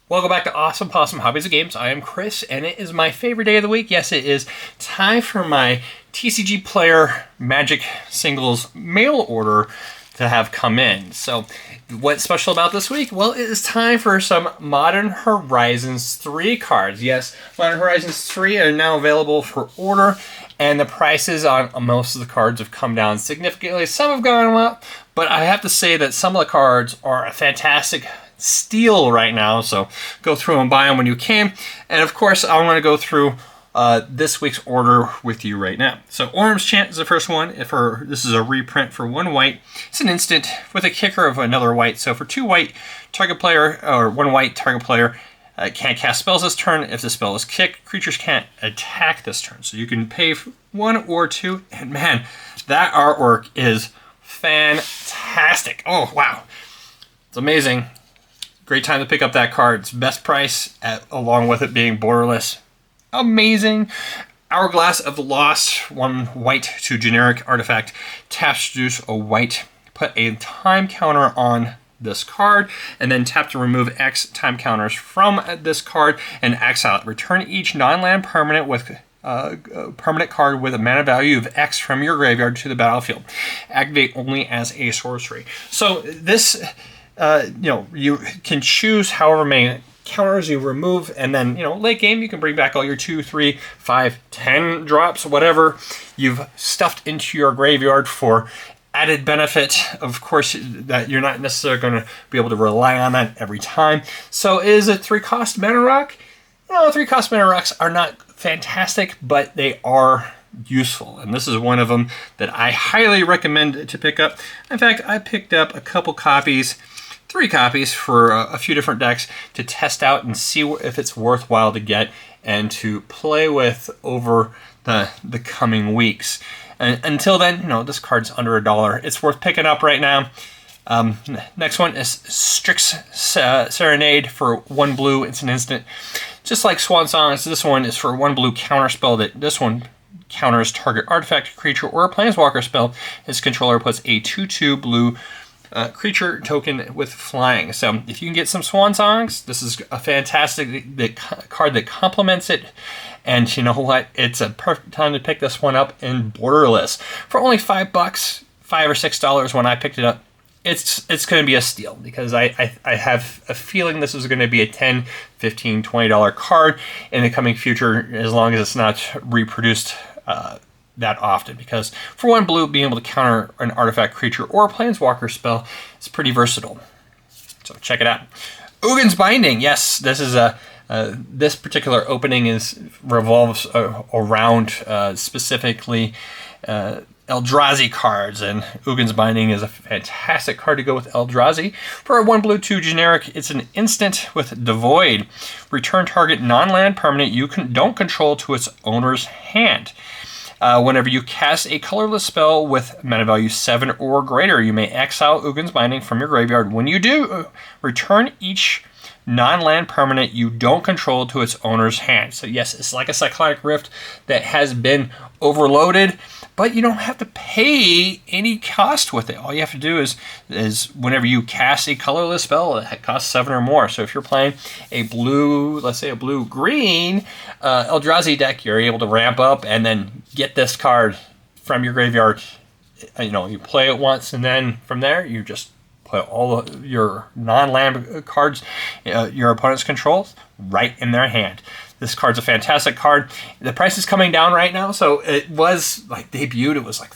Welcome back to Awesome Possum Hobbies and Games. I am Chris, and it is my favorite day of the week. Yes, it is time for my TCG Player Magic Singles mail order to have come in. So, what's special about this week? Well, it is time for some Modern Horizons 3 cards. Yes, Modern Horizons 3 are now available for order, and the prices on most of the cards have come down significantly. Some have gone up, but I have to say that some of the cards are a fantastic steal right now, so go through and buy them when you can. And of course, I want to go through this week's order with you right now. So Orm's Chant is the first one. This is a reprint for 1 white. It's an instant with a kicker of another white. So for 2 white, target player, or 1 white, target player can't cast spells this turn. If the spell is kicked, creatures can't attack this turn. So you can pay 1 or 2, and man, that artwork is fantastic. Oh, wow. It's amazing. Great time to pick up that card. It's best price, along with it being borderless. Amazing. Hourglass of the Lost, 1 white to generic artifact. Tap to produce a white. Put a time counter on this card, and then tap to remove X time counters from this card and exile it. Return each non-land permanent with permanent card with a mana value of X from your graveyard to the battlefield. Activate only as a sorcery. So this... you can choose however many counters you remove, and then, late game, you can bring back all your 2, 3, 5, 10 drops, whatever you've stuffed into your graveyard for added benefit. Of course, that you're not necessarily going to be able to rely on that every time. So is it 3-cost mana rock? 3-cost mana rocks are not fantastic, but they are useful, and this is one of them that I highly recommend to pick up. In fact, I picked up a couple copies, 3 copies for a few different decks to test out and see if it's worthwhile to get and to play with over the coming weeks. And until then, this card's under $1. It's worth picking up right now. Next one is Strix Serenade for 1 blue. It's an instant. Just like Swan Songs, this one is for 1 blue counterspell. That this one counters target artifact, creature, or planeswalker spell. His controller puts a 2/2 blue creature token with flying. So if you can get some Swan Songs, this is a fantastic card that complements it. And you know what? It's a perfect time to pick this one up in borderless for only $5, $5 or $6 when I picked it up. It's going to be a steal because I have a feeling this is going to be a $10, $15, $20 card in the coming future, as long as it's not reproduced that often, because for 1 blue, being able to counter an artifact, creature, or planeswalker spell is pretty versatile. So check it out. Ugin's Binding. Yes, this is this particular opening revolves around specifically Eldrazi cards, and Ugin's Binding is a fantastic card to go with Eldrazi. For a 1 blue 2 generic, it's an instant with Devoid. Return target non-land permanent you don't control to its owner's hand. Whenever you cast a colorless spell with mana value 7 or greater, you may exile Ugin's Binding from your graveyard. When you do, return each non-land permanent you don't control to its owner's hand. So yes, it's like a Cyclonic Rift that has been overloaded, but you don't have to pay any cost with it. All you have to do is whenever you cast a colorless spell that costs 7 or more. So if you're playing a blue, let's say a blue-green Eldrazi deck, you're able to ramp up and then get this card from your graveyard. You play it once, and then from there, you just put all of your non-land cards your opponent's controls right in their hand. This card's a fantastic card. The price is coming down right now, so it was debuted. It was like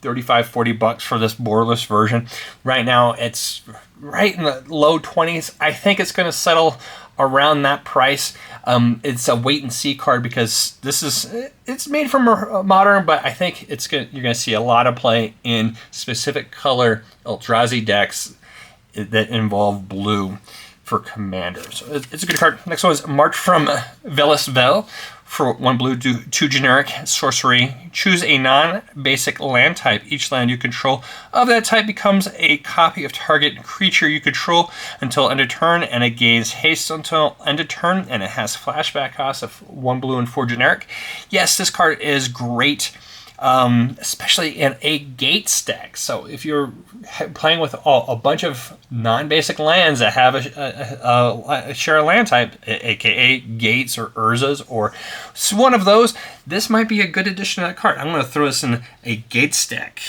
$35-$40 for this borderless version. Right now, it's right in the low 20s. I think it's going to settle around that price. It's a wait and see card because it's made from Modern, but I think you're going to see a lot of play in specific color Eldrazi decks that involve blue for Commander. So it's a good card. Next one is March from Velisvel. For 1 blue, 2 generic sorcery. Choose a non-basic land type. Each land you control of that type becomes a copy of target creature you control until end of turn, and it gains haste until end of turn, and it has flashback cost of 1 blue and 4 generic. Yes, this card is great especially in a gate stack. So if you're playing with a bunch of non-basic lands that have a share a land type, aka gates or Urzas or one of those, this might be a good addition to that card. I'm going to throw this in a gate stack.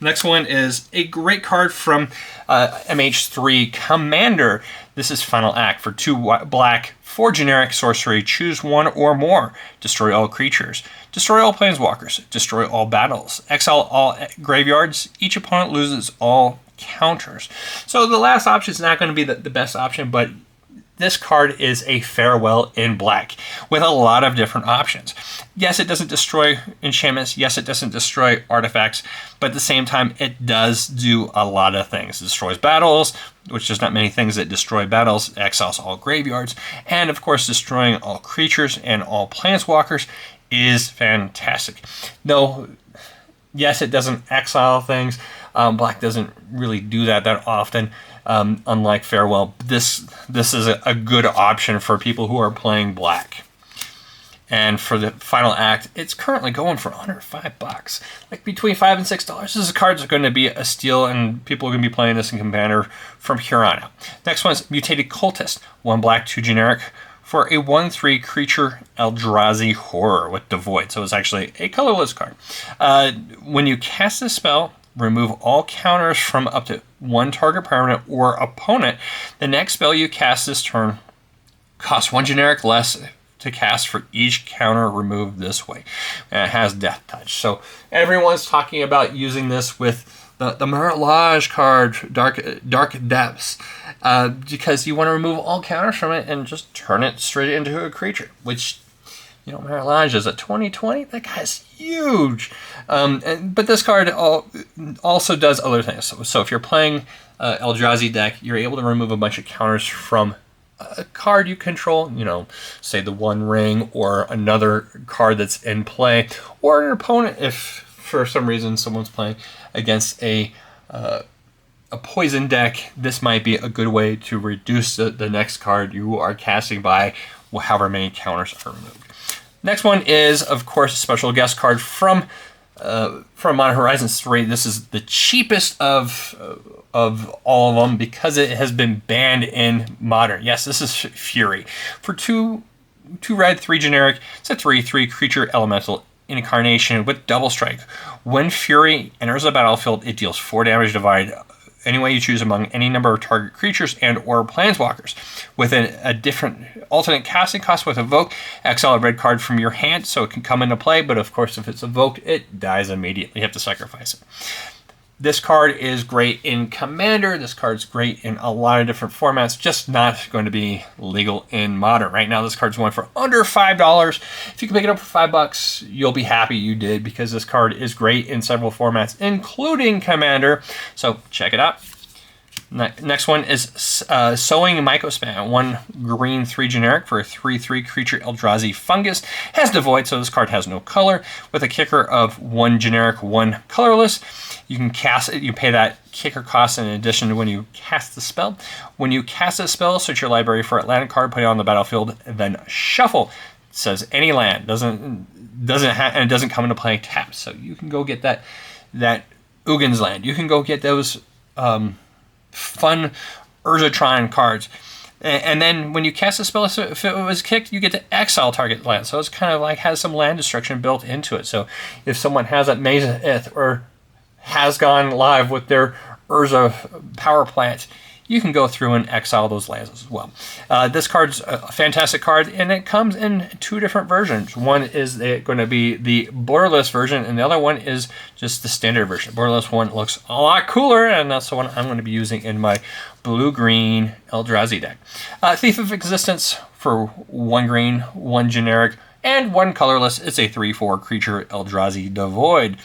Next one is a great card from MH3 Commander. This is Final Act. For 2 black, 4 generic sorcery, choose 1 or more. Destroy all creatures. Destroy all planeswalkers. Destroy all battles. Exile all graveyards. Each opponent loses all counters. So the last option is not going to be the best option, but this card is a farewell in black with a lot of different options. Yes, it doesn't destroy enchantments. Yes, it doesn't destroy artifacts. But at the same time, it does do a lot of things. It destroys battles, which there's not many things that destroy battles. Exiles all graveyards. And of course, destroying all creatures and all planeswalkers is fantastic. Though, yes, it doesn't exile things. Black doesn't really do that often. Unlike Farewell, this is a good option for people who are playing black. And for the Final Act, it's currently going for under $5, like between $5 and $6. This is a card that's going to be a steal, and people are going to be playing this in Commander from here on out. Next one is Mutated Cultist, 1 black, 2 generic, for a 1/3 creature Eldrazi Horror with Devoid. So it's actually a colorless card. When you cast this spell, remove all counters from up to 1 target permanent or opponent. The next spell you cast this turn costs 1 generic less to cast for each counter removed this way. And it has Death Touch. So everyone's talking about using this with the Mirage card, Dark Depths, because you want to remove all counters from it and just turn it straight into a creature, which, you know, Mirage is a 2020. That guy's huge. But this card also does other things. So if you're playing Eldrazi deck, you're able to remove a bunch of counters from a card you control, you know, say the One Ring or another card that's in play, or an opponent if for some reason someone's playing against a poison deck. This might be a good way to reduce the next card you are casting by however many counters are removed. Next one is, of course, a special guest card from Modern Horizons 3. This is the cheapest of all of them because it has been banned in Modern. Yes, this is Fury. For 2 red, 3 generic, it's a 3/3 creature elemental incarnation with double strike. When Fury enters the battlefield, it deals 4 damage divided any way you choose among any number of target creatures and or planeswalkers. With a different alternate casting cost with Evoke, exile a red card from your hand so it can come into play, but of course if it's evoked, it dies immediately. You have to sacrifice it. This card is great in Commander. This card's great in a lot of different formats, just not going to be legal in Modern. Right now, this card's going for under $5. If you can pick it up for $5, you'll be happy you did, because this card is great in several formats, including Commander. So check it out. Next one is Sowing Mycospan, 1 green, 3 generic for a 3/3 creature Eldrazi Fungus. Has Devoid, so this card has no color, with a kicker of 1 generic, 1 colorless. You can cast it, you pay that kicker cost in addition to when you cast the spell. When you cast a spell, search your library for a land card, put it on the battlefield, then shuffle. It says any land, and it doesn't come into play tapped. So you can go get that Ugin's land. You can go get those fun Urzatron cards. And then when you cast a spell, if it was kicked, you get to exile target land. So it's kind of like has some land destruction built into it. So if someone has that Maze of Ith or has gone live with their Urza power plant, you can go through and exile those lands as well. This card's a fantastic card, and it comes in 2 different versions. One is going to be the borderless version, and the other one is just the standard version. Borderless one looks a lot cooler, and that's the one I'm going to be using in my blue-green Eldrazi deck. Thief of Existence for 1 green, 1 generic, and 1 colorless. It's a 3/4 creature Eldrazi Devoid.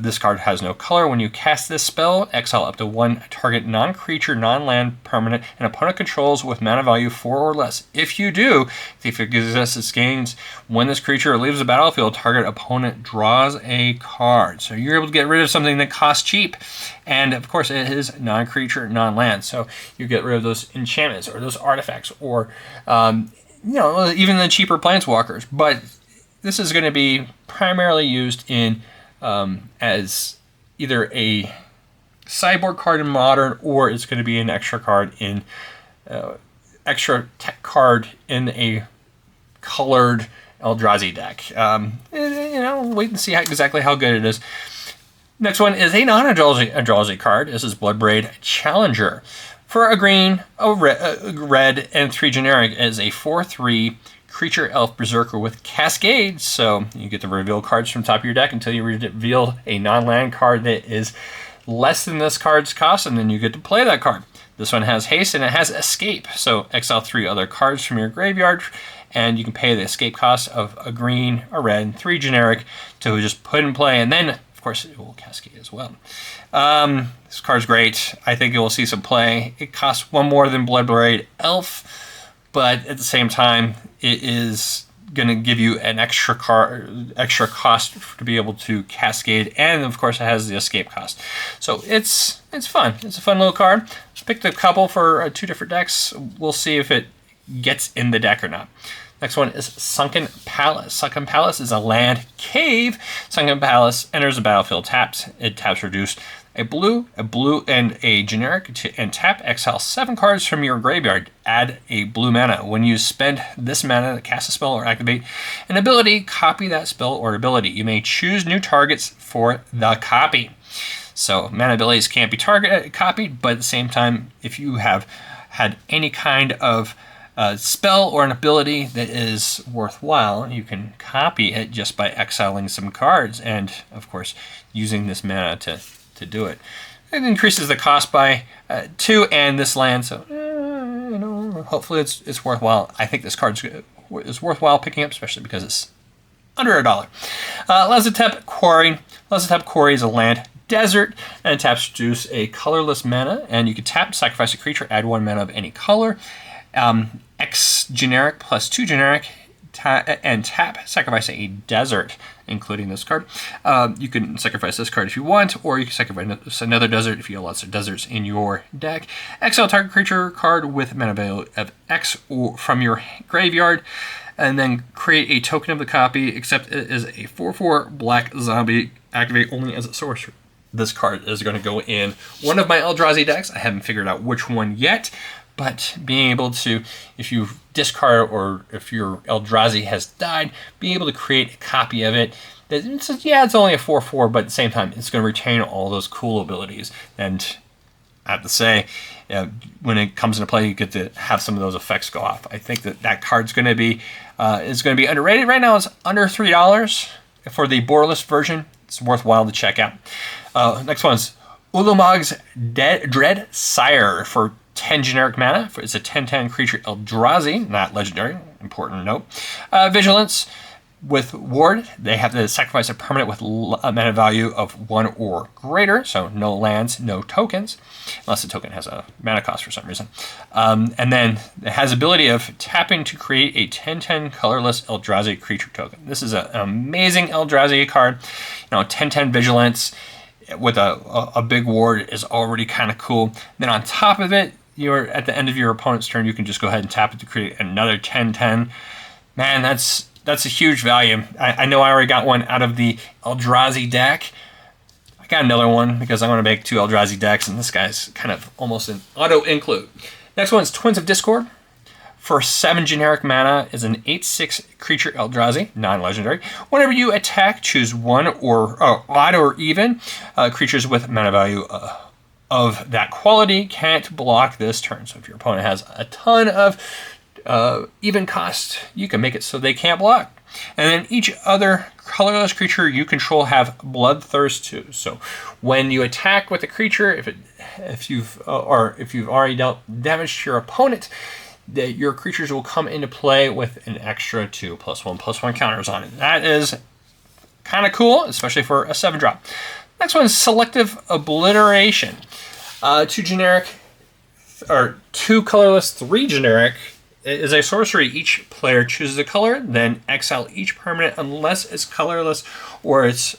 This card has no color. When you cast this spell, exile up to 1 target non-creature, non-land permanent an opponent controls with mana value 4 or less. If you do, Thief of Existence gains when this creature leaves the battlefield, target opponent draws a card. So you're able to get rid of something that costs cheap. And of course, it is non-creature, non-land. So you get rid of those enchantments or those artifacts or even the cheaper planeswalkers. But this is going to be primarily used in as either a sideboard card in Modern, or it's going to be an extra card in extra tech card in a colored Eldrazi deck. Wait and see exactly how good it is. Next one is a non-Eldrazi card. This is Bloodbraid Challenger. For a green, a red, and 3 generic, it is a 4/3 creature elf berserker with Cascade. So you get to reveal cards from the top of your deck until you reveal a non-land card that is less than this card's cost, and then you get to play that card. This one has haste and it has escape. So exile 3 other cards from your graveyard, and you can pay the escape cost of a green, a red, 3 generic to just put in play, and then of course it will cascade as well. This card's great. I think it will see some play. It costs 1 more than Bloodbraid Elf, but at the same time, it is going to give you an extra cost to be able to cascade, and of course it has the escape cost. So it's fun. It's a fun little card. Picked a couple for 2 different decks. We'll see if it gets in the deck or not. Next one is Sunken Palace. Sunken Palace is a land cave. Sunken Palace enters the battlefield tapped. It taps reduce a blue, and a generic, and tap, exile 7 cards from your graveyard. Add a blue mana. When you spend this mana to cast a spell or activate an ability, copy that spell or ability. You may choose new targets for the copy. So mana abilities can't be copied, but at the same time, if you have had any kind of spell or an ability that is worthwhile, you can copy it just by exiling some cards, and of course using this mana to do it. It increases the cost by 2 and this land, so hopefully it's worthwhile. I think this card is worthwhile picking up, especially because it's under $1. Lazotep Quarry. Lazotep Quarry is a land desert, and it taps to reduce a colorless mana, and you can tap, sacrifice a creature, add 1 mana of any color. X generic plus 2 generic, and tap, sacrifice a desert, including this card. You can sacrifice this card if you want, or you can sacrifice another desert if you have lots of deserts in your deck. Exile target creature card with mana value of X from your graveyard, and then create a token of the copy, except it is a 4/4 black zombie, activate only as a sorcerer. This card is going to go in one of my Eldrazi decks. I haven't figured out which one yet, but being able to, if you discard or if your Eldrazi has died, being able to create a copy of it. It's only a 4/4, but at the same time, it's going to retain all those cool abilities. And I have to say, when it comes into play, you get to have some of those effects go off. I think that card's going to be underrated. Right now, it's under $3 for the borderless version. It's worthwhile to check out. Next one's Ulamog's Dread Sire for 10 generic mana. It's a 10/10 creature Eldrazi, not legendary, important note. Vigilance with Ward, they have to sacrifice a permanent with a mana value of 1 or greater, so no lands, no tokens, unless the token has a mana cost for some reason. And then it has ability of tapping to create a 10/10 colorless Eldrazi creature token. This is an amazing Eldrazi card. 10/10 Vigilance with a big ward is already kind of cool. Then on top of it, you're at the end of your opponent's turn, you can just go ahead and tap it to create another 10/10. Man, that's a huge value. I know I already got one out of the Eldrazi deck. I got another one because I want to make 2 Eldrazi decks, and this guy's kind of almost an auto-include. Next one is Twins of Discord. For 7 generic mana is an 8/6 creature Eldrazi, non-legendary. Whenever you attack, choose 1 or odd or even. Creatures with mana value of that quality can't block this turn. So if your opponent has a ton of even cost, you can make it so they can't block. And then each other colorless creature you control have Bloodthirst too. So when you attack with a creature, if you've already dealt damage to your opponent, your creatures will come into play with an extra 2 +1/+1 counters on it. That is kind of cool, especially for a 7-drop. Next one is Selective Obliteration. 2 generic, or 2 colorless, 3 generic. It is a sorcery. Each player chooses a color, then exile each permanent unless it's colorless or it's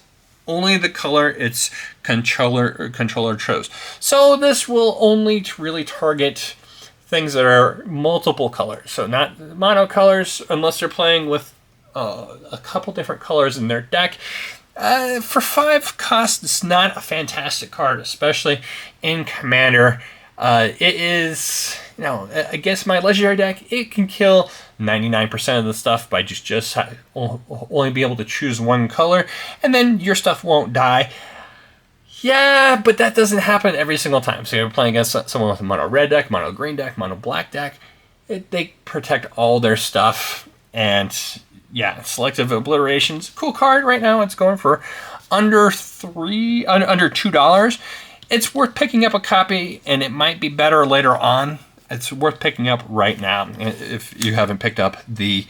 only the color its controller chose. So this will only really target things that are multiple colors. So not mono colors unless they're playing with a couple different colors in their deck. For 5 cost, it's not a fantastic card, especially in Commander. It is, against my legendary deck, it can kill 99% of the stuff by just only be able to choose one color, and then your stuff won't die. Yeah, but that doesn't happen every single time. So you're playing against someone with a mono red deck, mono green deck, mono black deck. They protect all their stuff, and yeah, selective obliteration's cool card right now. It's going for under $2. It's worth picking up a copy, and it might be better later on. It's worth picking up right now if you haven't picked up the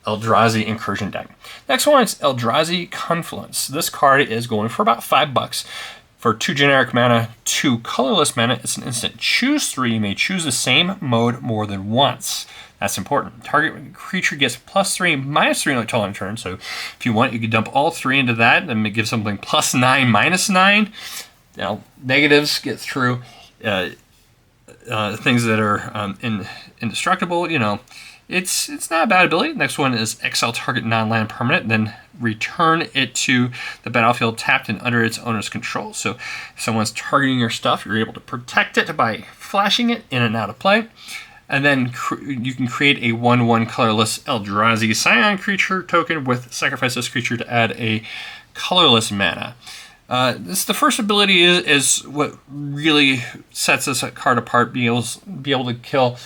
Eldrazi Incursion deck. Next one is Eldrazi Confluence. This card is going for about $5. For 2 generic mana, 2 colorless mana, it's an instant. Choose 3. You may choose the same mode more than once. That's important. Target creature gets +3, -3 until end turn. So if you want, you could dump all 3 into that and give something +9, -9. Now, negatives get through. Things that are indestructible, it's not a bad ability. Next one is exile target non-land permanent, then return it to the battlefield tapped and under its owner's control. So if someone's targeting your stuff, you're able to protect it by flashing it in and out of play. And then you can create a 1/1 colorless Eldrazi Scion creature token with sacrifice this creature to add a colorless mana. The first ability is what really sets this card apart. Be able to kill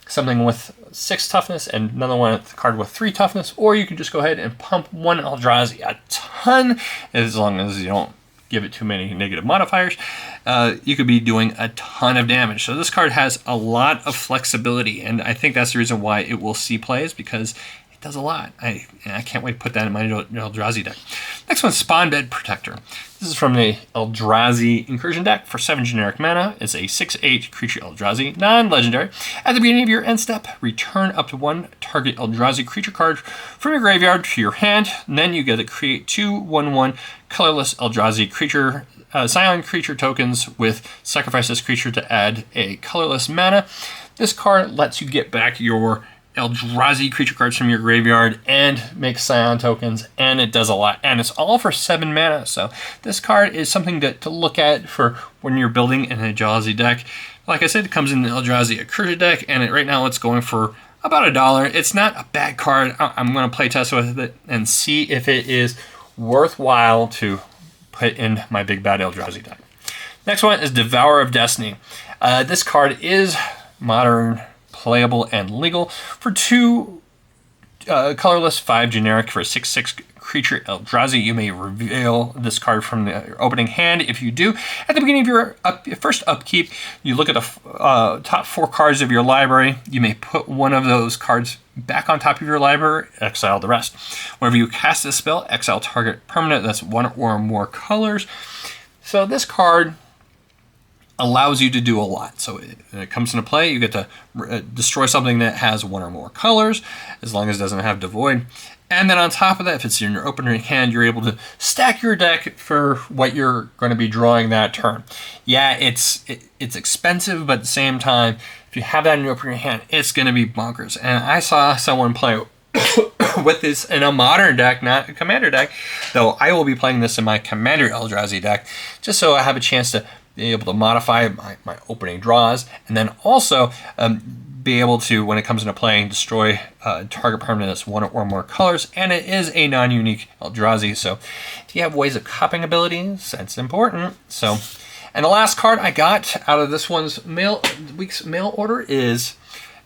something with 6 toughness and another one card with 3 toughness, or you can just go ahead and pump 1 Eldrazi a ton, as long as you don't give it too many negative modifiers. You could be doing a ton of damage. So this card has a lot of flexibility, and I think that's the reason why it will see plays, because it does a lot. I can't wait to put that in my Eldrazi deck. Next one, Spawnbed Protector. This is from the Eldrazi Incursion deck. For 7 generic mana, it's a 6/8 creature Eldrazi, non-legendary. At the beginning of your end step, return up to 1 target Eldrazi creature card from your graveyard to your hand. And then you get to create 2 1/1 colorless Eldrazi creature Scion creature tokens with sacrifice this creature to add a colorless mana. This card lets you get back your Eldrazi creature cards from your graveyard and make Scion tokens, and it does a lot. And it's all for 7 mana, so this card is something to look at for when you're building an Eldrazi deck. Like I said, it comes in the Eldrazi Incursion deck, and right now it's going for about $1. It's not a bad card. I'm going to play test with it and see if it is worthwhile to put in my big bad Eldrazi deck. Next one is Devourer of Destiny. This card is modern, playable, and legal. For 2 colorless, 5 generic, for a 6/6 creature Eldrazi, you may reveal this card from the opening hand. If you do, at the beginning of your first upkeep, you look at the top 4 cards of your library. You may put one of those cards back on top of your library, exile the rest. Whenever you cast this spell, exile target permanent that's 1 or more colors. So this card allows you to do a lot. So when it comes into play, you get to destroy something that has 1 or more colors, as long as it doesn't have devoid. And then on top of that, if it's in your opening hand, you're able to stack your deck for what you're going to be drawing that turn. Yeah, it's expensive, but at the same time, if you have that in your opening hand, it's going to be bonkers. And I saw someone play with this in a modern deck, not a Commander deck, though I will be playing this in my Commander Eldrazi deck, just so I have a chance to be able to modify my opening draws, and then also be able to, when it comes into play, destroy target permanent that's 1 or more colors, and it is a non-unique Eldrazi, so if you have ways of copying abilities, that's important. So, and the last card I got out of this week's mail order is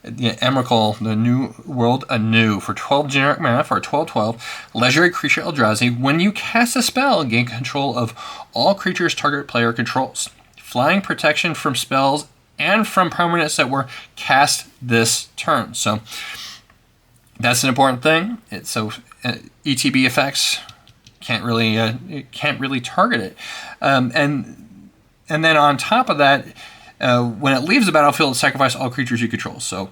the Emrakul, the New World Anew. For 12 generic mana, for a 12/12 legendary creature Eldrazi, when you cast a spell, gain control of all creatures target player controls. Flying protection from spells and from permanents that were cast this turn. So that's an important thing. ETB effects can't really target it. And then on top of that, when it leaves the battlefield, sacrifice all creatures you control. So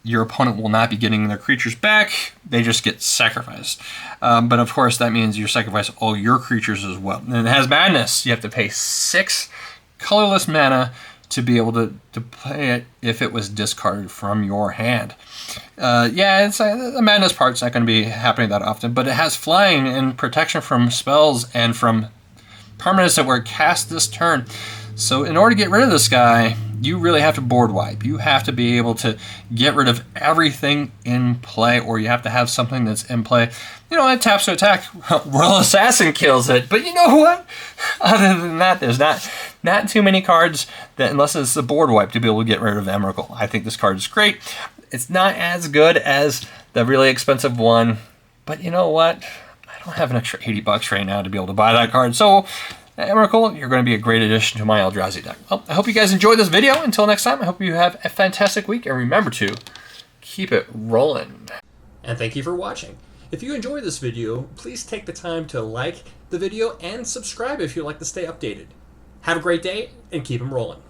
your opponent will not be getting their creatures back. They just get sacrificed. But of course, that means you sacrifice all your creatures as well. And it has madness. You have to pay 6 colorless mana to be able to play it if it was discarded from your hand. Yeah, it's the madness part's not going to be happening that often, but it has flying and protection from spells and from permanents that were cast this turn. So in order to get rid of this guy, you really have to board wipe. You have to be able to get rid of everything in play, or you have to have something that's in play. You know, it taps to attack. Royal Assassin kills it. But you know what? Other than that, there's not too many cards that, unless it's the board wipe, to be able to get rid of Emrakul. I think this card is great. It's not as good as the really expensive one, but you know what? I don't have an extra $80 right now to be able to buy that card. So Emrakul, you're going to be a great addition to my Eldrazi deck. Well, I hope you guys enjoyed this video. Until next time, I hope you have a fantastic week, and remember to keep it rolling. And thank you for watching. If you enjoyed this video, please take the time to like the video and subscribe if you'd like to stay updated. Have a great day, and keep them rolling.